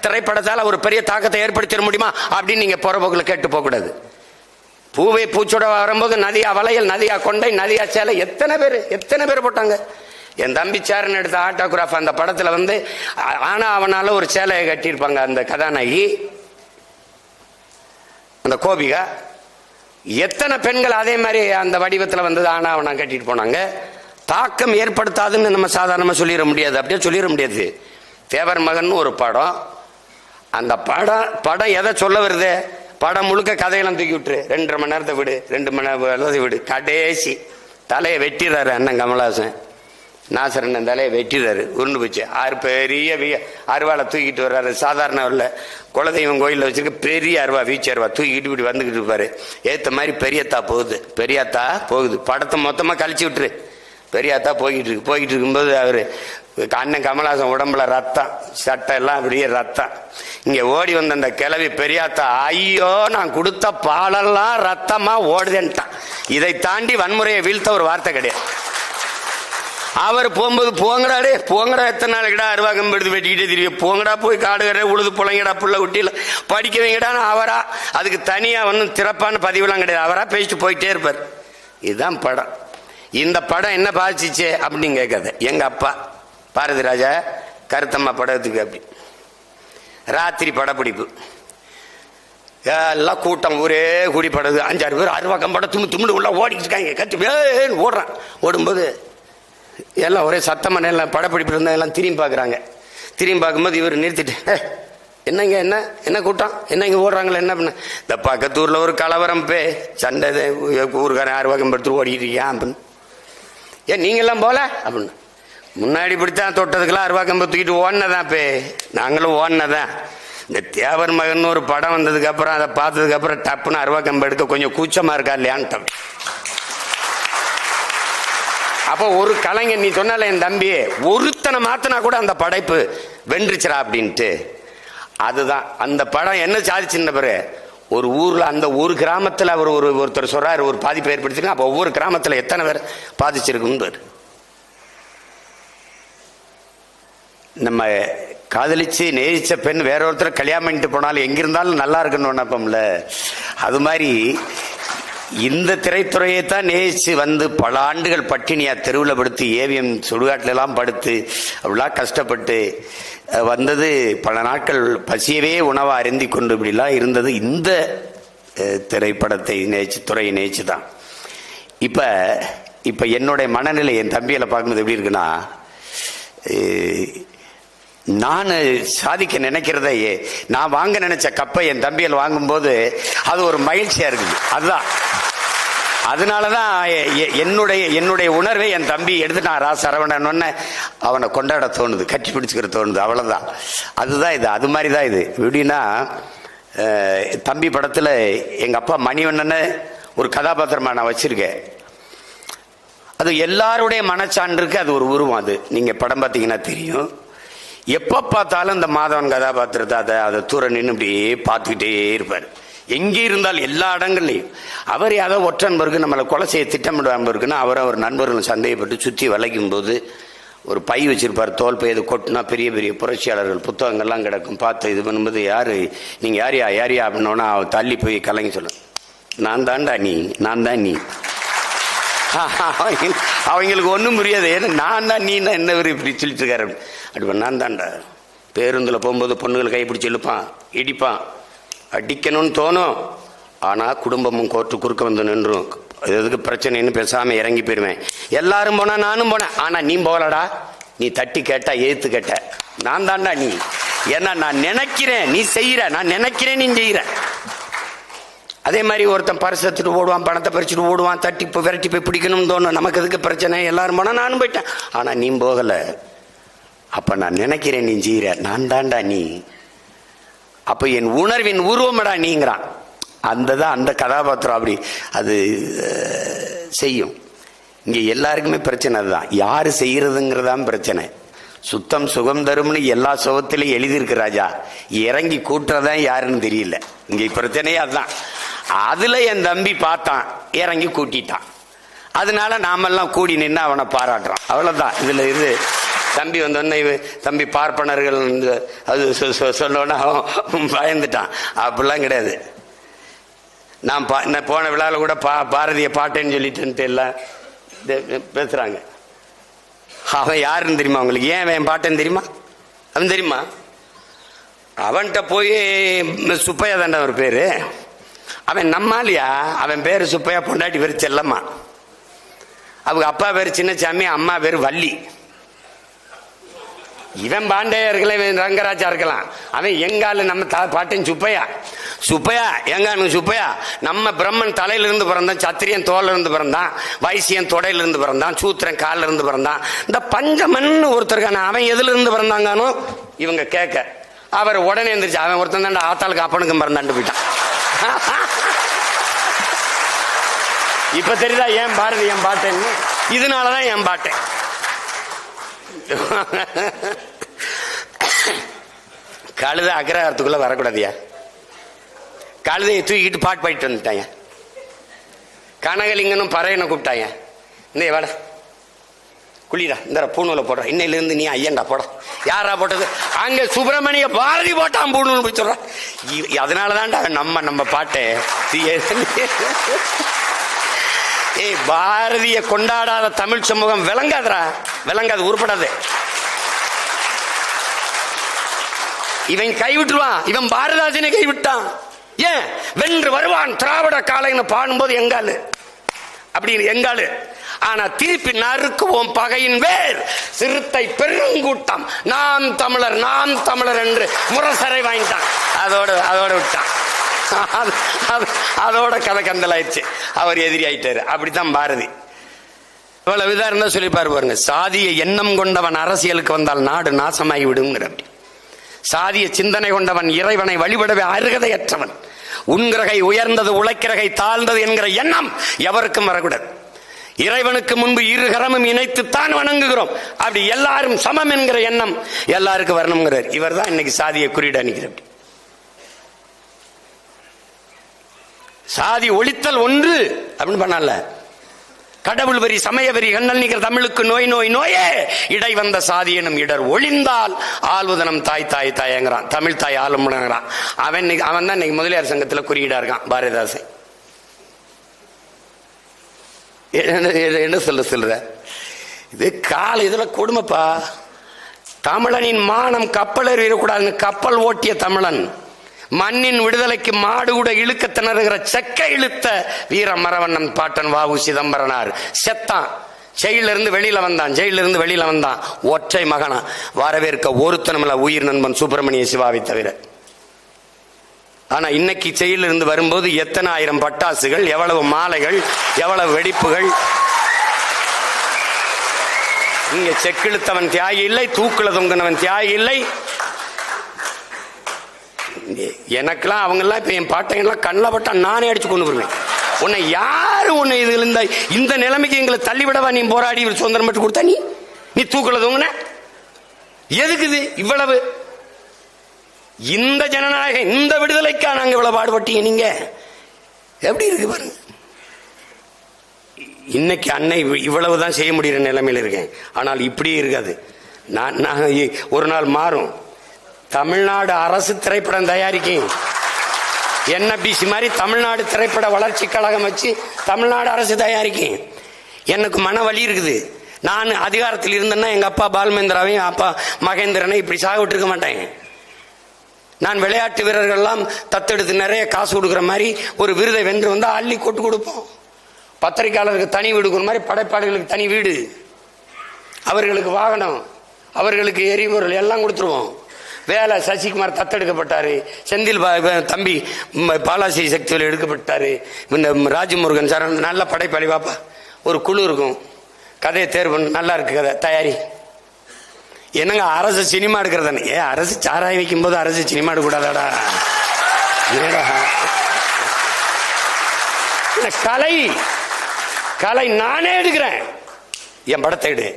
திரைப்படத்தால் ஒரு பெரிய தாக்கத்தை ஏற்படுத்திட முடியுமா அப்படின்னு நீங்க புறப்போக்கில் கேட்டு போக கூடாது. பூவை பூச்சோட வரும்போது நதியா வளையல், நதியா கொண்டை, நதியா சேலை, எத்தனை பேர் போட்டாங்க. என் தம்பி சேரன் எடுத்த ஆட்டோகிராஃப் அந்த படத்துல ஆனா அவனால ஒரு சேலையை கட்டியிருப்பாங்க அந்த கதாநாயகி, அந்த கோபிகா. எத்தனை பெண்கள் அதே மாதிரி அந்த வடிவத்தில் ஆனா அவனா கட்டிட்டு போனாங்க. தாக்கம் ஏற்படுத்தாதுன்னு நம்ம சாதாரணமா சொல்லிட முடியாது, அப்படியே சொல்லிட முடியாது. தேவர் மகன் ஒரு படம், அந்த படம் எதை சொல்ல வருது? படம் முழுக்க கதையெல்லாம் தூக்கி விட்டுரு, 2.5 மணி நேரத்தை விடு, 2 மணி நேரத்தை விடு. கடைசி தலையை வெட்டிடுறாரு அண்ணன் கமலஹாசன். நாசரன் தலையை வெட்டிடுறாரு, உருண்டு போச்சு. பெரிய அருவாளை தூக்கிட்டு வர்றாரு. சாதாரண இல்லை, குலதெய்வம் கோயிலில் வச்சிருக்க பெரிய அருவா, வீச்சு அருவா தூக்கிட்டு இப்படி வந்துக்கிட்டு இருப்பாரு. ஏற்ற மாதிரி பெரியத்தா போகுது. படத்தை மொத்தமாக கழிச்சு விட்டுரு. பெரியாத்தா போய்கிட்டு இருக்கும்போது அவரு அண்ணன் கமலஹாசன் உடம்புல ரத்தம், சட்டை எல்லாம் அப்படியே ரத்தம். இங்க ஓடி வந்த அந்த கிழவி பெரியாத்தா, ஐயோ நான் கொடுத்த பாலெல்லாம் ரத்தமா ஓடுதேன்ட்டான். இதை தாண்டி வன்முறையை வீழ்த்த ஒரு வார்த்தை கிடையாது. அவர் போகும்போது போங்கடா எத்தனை நாளைக்குடா அருவாகம் எடுத்து வெட்டிக்கிட்டே தெரியும், போங்கடா போய் காடுகரை உழுது புள்ளைங்கடா புள்ள குட்டியில படிக்க வைங்கடான்னு அவரா, அதுக்கு தனியா ஒன்றும் சிறப்பான பதிவுலாம் கிடையாது, அவரா பேசிட்டு போயிட்டே இருப்பார். இதுதான் படம். இந்த படம் என்ன பாதிச்சிச்சு அப்படின்னு கேட்காத. எங்க அப்பா பாரதி ராஜா கருத்தம்மா படத்துக்கு அப்படி ராத்திரி படப்பிடிப்பு, எல்லாம் கூட்டம் ஊரே கூடி படுது. 5-6 பேர் அருவாக்கம் படம் தும்முடு உள்ள ஓடிக்கிட்டு இருக்காங்க. கத்து ஓடுறான். ஓடும்போது எல்லாம் ஒரே சத்தமான எல்லாம் படப்பிடிப்பு இருந்தா எல்லாம் திரும்பி பார்க்குறாங்க. திரும்பி பார்க்கும்போது இவர் நிறுத்திட்டு, என்னங்க என்ன கூட்டம், என்ன இங்கே ஓடுறாங்களே, என்ன பண்ண? இந்த பக்கத்தூரில் ஒரு கலவரம் சண்டை, ஊருக்காரன் அருவாக்கம் படுத்து ஓடிக்கிட்டு இருக்கியான் அப்படின்னு. ஏன் நீங்கெல்லாம் போல அப்படின்னு. முன்னாடி பிடித்தான் தொட்டதுக்கெல்லாம் அருவாக்கம் தூக்கிட்டு ஓடினதான் நாங்களும் ஓடினதான். இந்த தேவர் மகன் ஒரு படம் வந்ததுக்கு அப்புறம் அதை பார்த்ததுக்கு அப்புறம் டப்புன்னு அருவாக்கம் எடுக்க கொஞ்சம் கூச்சமா இருக்கா இல்லையான்னு. அப்போ ஒரு கலைஞர், நீ சொன்னால என் தம்பி ஒருத்தனை மாத்தினா கூட அந்த படைப்பு வென்றுச்சுரா அப்படின்ட்டு. அதுதான் அந்த படம் என்ன சாதிச்சுன்ன பிறகு ஒரு ஊர்ல, அந்த ஒரு கிராமத்தில் அவர் ஒருத்தர் சொல்றாரு ஒரு பாதிப்பு ஏற்படுத்திருக்க. அப்போ ஒவ்வொரு கிராமத்தில் எத்தனை பேர் பாதிச்சிருக்குன்னு. நம்ம காதலிச்சு நேசிச்ச பெண் வேற ஒருத்தர் கல்யாணம் பண்ணிட்டு போனாலும் எங்கிருந்தாலும் நல்லா இருக்குன்னு நினைப்போம்ல, அது மாதிரி இந்த திரைத்துறையை தான் நேசிச்சு பல ஆண்டுகள் பட்டினியா தெருவில் படுத்து ஏவிஎம் சுடுகாட்டில எல்லாம் படுத்து அப்படிலாம் கஷ்டப்பட்டு வந்தது. பல நாட்கள் பசியவே உணவா அருந்தி கொண்டு இப்படிலாம் இருந்தது இந்த திரைப்படத்தை துறையை நேசிச்சு தான். இப்ப என்னுடைய மனநிலை என் தம்பியில பார்க்கும்போது எப்படி இருக்குன்னா, நான் சாதிக்க நினைக்கிறத, நான் வாங்க நினைச்ச கப்பை என் தம்பியில் வாங்கும்போது அது ஒரு மகிழ்ச்சியா இருக்குது. அதுதான், அதனாலதான் என்னுடைய உணர்வை என் தம்பி எடுத்துட்டான். சரவணன் அவனை கொண்டாட தோணுது, கட்டி பிடிச்சுக்கிற தோணுது, அவ்வளவுதான். அதுதான் இது, அது மாதிரிதான் இது. எப்படின்னா, தம்பி படத்துல எங்க அப்பா மணிவண்ணனை ஒரு கதாபாத்திரமா நான் வச்சிருக்கேன். அது எல்லாருடைய மனச்சான்றுக்கு அது ஒரு உருவம். அது நீங்க படம் பார்த்தீங்கன்னா தெரியும். எப்ப பார்த்தாலும் இந்த மாதவன் கதாபாத்திரத்தை அதை தூர நின்று இப்படியே பார்த்துக்கிட்டே இருப்பார். எங்கே இருந்தாலும் எல்லா இடங்கள்லையும் அவர் யாரோ ஒற்ற நண்பருக்கு நம்மளை கொலை செய்ய திட்டமிடாமல் இருக்குன்னா அவரை ஒரு நண்பர்கள் சந்தேகப்பட்டு சுற்றி வளைக்கும் போது ஒரு பை வச்சிருப்பார். தோல் பை அது கொட்டினா பெரிய பெரிய புரட்சியாளர்கள் புத்தகங்கள்லாம் கிடக்கும். பார்த்து இது பண்ணும்போது நீங்க யாரியா அப்படின்னோன்னா அவன் தள்ளி போய் கலங்கி சொல்ல, நான் தான் நீ. அவங்களுக்கு ஒன்றும் புரியாது. ஏன்னா நான் தான் நீ என்ன இப்படி சொல்லிட்டு இருக்காரு. அப்படி நான் தான்டா. பேருந்துல போகும்போது பொண்ணுகள் கைப்பிடிச்சு இழுப்பான், இடிப்பான், அடிக்கணும்னு தோணும். ஆனா குடும்பமும் கோர்ட்டு குறுக்க வந்து நின்றும். எதுக்கு பிரச்சனைன்னு பேசாம இறங்கி போயிருவேன். எல்லாரும் போனா நானும் போனேன். ஆனா நீ போகலடா, நீ தட்டி கேட்டா ஏத்து கேட்ட, நான் தான்டா நீ. ஏன்னா நான் நினைக்கிறேன் நீ செய்யற, நான் நினைக்கிறேன் நீ செய்யற. அதே மாதிரி ஒருத்தன் பரிசு எடுத்துட்டு ஓடுவான், பணத்தை பறிச்சுட்டு ஓடுவான், தட்டி விரட்டி போய் பிடிக்கணும்னு தோணும். நமக்கு எதுக்கு பிரச்சனை, எல்லாரும் போனா நானும் போயிட்டேன். ஆனா நீ போகல. அப்ப நான் நினைக்கிறேன் நீ செய்யற, நான் தான்டா நீ. அப்ப என் உணர்வின் உருவமடா நீங்கிறான். அந்த கதாபாத்திரம் அப்படி அது செய்யும். இங்க எல்லாருக்குமே பிரச்சனை அதுதான், யாரு செய்யறதுங்கிறதான் பிரச்சனை. சுத்தம் சுகம் தரும்னு எல்லா சுகத்திலையும் எழுதியிருக்கு ராஜா, இறங்கி கூட்டுறதான் யாருன்னு தெரியல. இங்க பிரச்சனையே அதுதான். அதுல என் தம்பி பார்த்தான், இறங்கி கூட்டிட்டான். அதனால நாமெல்லாம் கூடி நின்று அவனை பாராட்டுறான். அவ்வளவுதான். இதுல தம்பி வந்தோடனே தம்பி பார்ப்பனர்கள் அது சொன்னோன்னா பயந்துட்டான். அப்படிலாம் கிடையாது. நான் போன விழாவில் கூட பாரதிய பாட்டேன்னு சொல்லிட்டு எல்லாம் பேசுறாங்க. அவன் யாருன்னு தெரியுமா உங்களுக்கு? ஏன் அவன் பாட்டேன்னு தெரியுமா? அவன் தெரியுமா? அவன்கிட்ட போய் சுப்பையா தாண்டா ஒரு பேரு. அவன் நம்மாலியா, அவன் பேரு சுப்பையா, பொண்டாட்டி பேரு செல்லம்மா. அவங்க அப்பா பேரு சின்னசாமி, அம்மா பேரு வள்ளி. இவன் பாண்டையா இருக்கலாம், இவன் ரங்கராஜா இருக்கலாம். அவன் எங்கால நம்ம பாட்டன் சுப்பையா. சுப்பையா எங்க சுப்பையா? நம்ம பிரம்மன் தலையிலிருந்து பிறந்தான், சத்திரியன் தோல்ல இருந்து பிறந்தான், வைசியன் தொடையில இருந்து பிறந்தான், சூத்திரன் காலில் இருந்து பிறந்தான். இந்த பஞ்சமன் ஒருத்தருக்கான அவன் எதுல இருந்து பிறந்தாங்கானோ இவங்க கேட்க அவர் உடனே எந்திரிச்சு அவன் ஒருத்தன் தான் ஆத்தாளுக்கு அப்பனுக்கும் பிறந்தாண்டு போயிட்டான். இப்ப தெரியுதா ஏன் பாரதி என் பாட்டேன்னு? இதனாலதான் என் பாட்டேன். கழுத அக்ரஹாரத்துக்குள்ள வரக்கூடாதியா. கழுதையை தூக்கிட்டு பாட்டு பாடிட்டு வந்துட்டாங்க. கனகலிங்கனும் பறையனை கூப்பிட்டாங்க. இந்த வேட குளிரா இந்த பூணூலை போடுற, இன்னையில இருந்து நீ ஐயன்டா போட. யாரா போட்டது? அங்க சுப்பிரமணிய பாரதி போட்டான் பூணூல் போய் சொல்ற. அதனாலதான்டா நம்ம பாட்டை பாரதிய கொண்டாடாத தமிழ் சமூகம் விளங்காதரா, விளங்காது, உருப்படாது. இவன் கைவிட்டுருவான். இவன் பாரதாசனை கைவிட்டான். ஏன்? வென்று வருவான் திராவிட காலைன்னு பாடும்போது எங்காலு அப்படி எங்காலு. ஆனா திருப்பி நறுக்குவோம் பகையின் வேர் சிறுத்தை பெருங்கூட்டம் நாம் தமிழர் நாம் தமிழர் என்று முரசரை வாங்கிட்டான். அதோட விட்டான். அதோட கதை கந்தலாயிடுச்சு. அவர் எதிரி ஆயிட்டாரு. அப்படித்தான் பாரதி. இவ்வளவு விதா இருந்தா சொல்லி பாருங்க. சாதிய எண்ணம் கொண்டவன் அரசியலுக்கு வந்தால் நாடு நாசமாகி விடுங்கிற. சாதிய சிந்தனை கொண்டவன் இறைவனை வழிபடவே அருகதையற்றவன். உண்கிறகை உயர்ந்தது உழைக்கிறகை தாழ்ந்தது என்கிற எண்ணம் எவருக்கும் வரக்கூடாது. இறைவனுக்கு முன்பு இரு கரமும் இணைத்துத்தான் வணங்குகிறோம். அப்படி எல்லாரும் சமம் என்கிற எண்ணம் எல்லாருக்கும் வரணுங்கிறார். இவர் தான் இன்னைக்கு சாதிய குறியீடு அணிகிறார். சாதி ஒழித்தல் ஒன்று அப்படின்னு பண்ணல. கடவுள் வரி சமய வரி கண்ணல் நிகர் தமிழுக்கு நோய் நோய் நோயே இடை வந்த சாதி எனும் இடர் ஒளிந்தால் ஆள்வதனம் தாய் தாய் தாயங்கிறான். தமிழ் தாய் ஆளுமுங்கிறான். அவன் தான் இன்னைக்கு முதலியார் சங்கத்தில் குறியீடா இருக்கான் பாரதிதாசன். என்ன சொல்ற இது கால இதுல கொடுமைப்பா. தமிழனின் மானம் கப்பல் எறியக்கூடாதுன்னு கப்பல் ஓட்டிய தமிழன் மண்ணின் விடுதலைக்கு மாடு கூட இழுக்க திணறுகிற செக்க இழுத்த வீர மரவண்ணன் பாட்டன் வாவு சிதம்பரனார் செத்தான். ஜெயிலிருந்து வெளியில வந்தான். ஒற்றை மகனா வரவேற்க ஒருத்தனமில்ல உயிர் நண்பன் சுப்பிரமணிய சிவாவை தவிர. ஆனா இன்னைக்கு ஜெயிலிருந்து வரும்போது எத்தனை ஆயிரம் பட்டாசுகள், எவ்வளவு மாலைகள், எவ்வளவு வெடிப்புகள். இங்க செக்கிழுத்தவன் தியாகி இல்லை, தூக்குல தொங்கினவன் தியாகி இல்லை. எனக்கெல்லாம் அவங்கெல்லாம் இப்ப என் பாட்டையெல்லாம் கண்ணில் பட்டா நானே அடிச்சு கொண்டு வருவேன். உன்னை யாரு உன்னை இதுல இந்த நிலைமைக்கு எங்களை தள்ளிவிடவா நீ போராடி சுதந்திரம் மட்டும் கொடுத்தா? நீ தூக்குல தொங்குன எதுக்குது இவ்வளவு? இந்த ஜனநாயகம் இந்த விடுதலைக்கா நாங்க இவ்வளவு பாடுபட்டீங்க. நீங்க எப்படி இருக்கு பாருங்க. இன்னைக்கு அன்னை இவ்வளவுதான் செய்ய முடிகிற நிலைமையில் இருக்கேன். ஆனால் இப்படியே இருக்காது. நான் ஒரு நாள் மாறும். தமிழ்நாடு அரசு திரைப்படம் தயாரிக்கும் NBC மாதிரி தமிழ்நாடு திரைப்பட வளர்ச்சி கழகம் வச்சு தமிழ்நாடு அரசு தயாரிக்கும். எனக்கு மன வலி இருக்குது. நான் அதிகாரத்தில் இருந்தேன்னா எங்க அப்பா பால்மேந்திராவையும் அப்பா மகேந்திரனை இப்படி சாக விட்டுருக்க மாட்டேன். நான் விளையாட்டு வீரர்கள்லாம் தத்தெடுத்து நிறைய காசு கொடுக்குற மாதிரி ஒரு விருதை வென்று வந்தா அள்ளி கொட்டு கொடுப்போம். பத்திரிகையாளருக்கு தனி வீடு கொடுக்குற மாதிரி படைப்பாளிகளுக்கு தனி வீடு, அவர்களுக்கு வாகனம், அவர்களுக்கு எரிபொருள் எல்லாம் கொடுத்துருவோம். வேலை சசிகுமார் தத்தெடுக்கப்பட்டாரு, செந்தில் தம்பி பாலாசி சக்தியில் எடுக்கப்பட்டாரு, இந்த ராஜமுருகன் சார் நல்ல படைப்பாளி. பாப்பா ஒரு குழு இருக்கும், கதையை தேர்வு நல்லா இருக்கு கதை தயாரி. என்னங்க அரசு சினிமா எடுக்கிறதானே? அரசு சாராய் வைக்கும் போது அரசு சினிமா எடுக்கூடாதாடா? கலை கலை நானே எடுக்கிறேன். என் படத்தை எடு,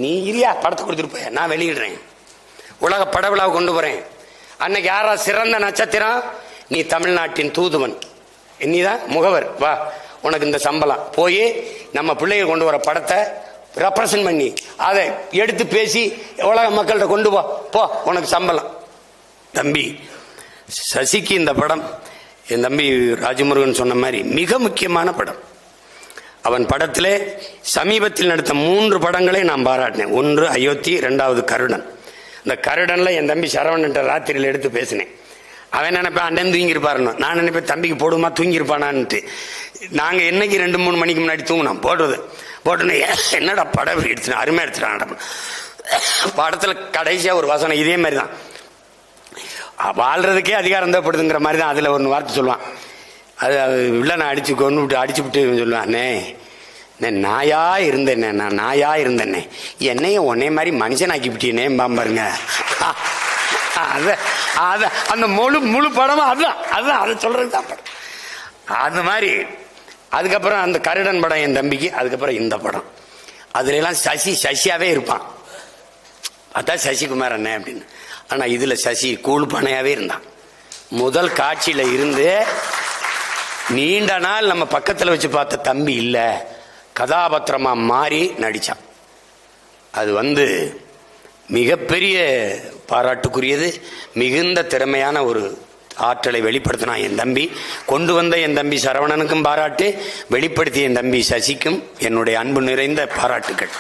நீ இரியா படத்தை கொடுத்துட்டு போய, நான் வெளியிடுறேன், உலக படவிழாவை கொண்டு போறேன். அன்னைக்கு யாரா சிறந்த நட்சத்திரம்? நீ தமிழ்நாட்டின் தூதுவன், நீதான் முகவர், வா உனக்கு இந்த சம்பளம். போய் நம்ம பிள்ளைகள் கொண்டு வர படத்தை ரெப்ரசன்ட் பண்ணி அதை எடுத்து பேசி உலக மக்கள்கிட்ட கொண்டு போ உனக்கு சம்பளம். தம்பி சசிக்கு இந்த படம் என் தம்பி ராஜமுருகன் சொன்ன மாதிரி மிக முக்கியமான படம். அவன் படத்திலே சமீபத்தில் நடித்த 3 படங்களை நான் பாராட்டினேன். 1 அயோத்தி, 2வது கருடன். இந்த கருடன்ல என் தம்பி சரவணன் ராத்திரியில் எடுத்து பேசினேன். அவன் நினைப்பேன் அண்ணன் தூங்கியிருப்பாருன்னு, நான் நினைப்பேன் தம்பிக்கு போடுமா தூங்கியிருப்பானான்ட்டு. நாங்கள் என்னைக்கு 2-3 மணிக்கு முன்னாடி தூங்கினோம் போட்டோன்னு என்னடா படம் எடுத்துனா அருமையாக எடுத்துட்டான். படத்தில் கடைசியாக ஒரு வசனம் இதே மாதிரி தான், வாழ்றதுக்கே அதிகாரம் தேவைப்படுதுங்கிற மாதிரி தான். அதில் ஒரு வார்த்தை சொல்லுவான், அது வில்லனை அடிச்சு கொண்டு விட்டு அடிச்சு விட்டு சொல்லுவான், அண்ணே நாயா இருந்தேனே, நான் நாயா இருந்தேனே, என்னைய உன்னே மாதிரி மனுஷனாக்கி விட்டீனே பாருங்க. அந்த முழு படமும் அதுதான் அதை சொல்றதுக்கு தான் படம். அது மாதிரி அதுக்கப்புறம் அந்த கருடன் படம் என் தம்பிக்கு, அதுக்கப்புறம் இந்த படம். அதுல எல்லாம் சசியாவே இருப்பான், அதான் சசிகுமார் அண்ணன் அப்படின்னு. ஆனா இதுல சசி கூழ் பனையாவே இருந்தான். முதல் காட்சியில இருந்து நீண்ட நாள் நம்ம பக்கத்துல வச்சு பார்த்த தம்பி இல்ல, கதாபாத்திரமா மாறி நடிச்சான். அது மிகப்பெரிய பாராட்டுக்குரியது. மிகுந்த திறமையான ஒரு ஆற்றலை வெளிப்படுத்தினான் என் தம்பி. கொண்டு வந்த என் தம்பி சரவணனுக்கும் பாராட்டு, வெளிப்படுத்திய என் தம்பி சசிக்கும் என்னுடைய அன்பு நிறைந்த பாராட்டுக்கள்.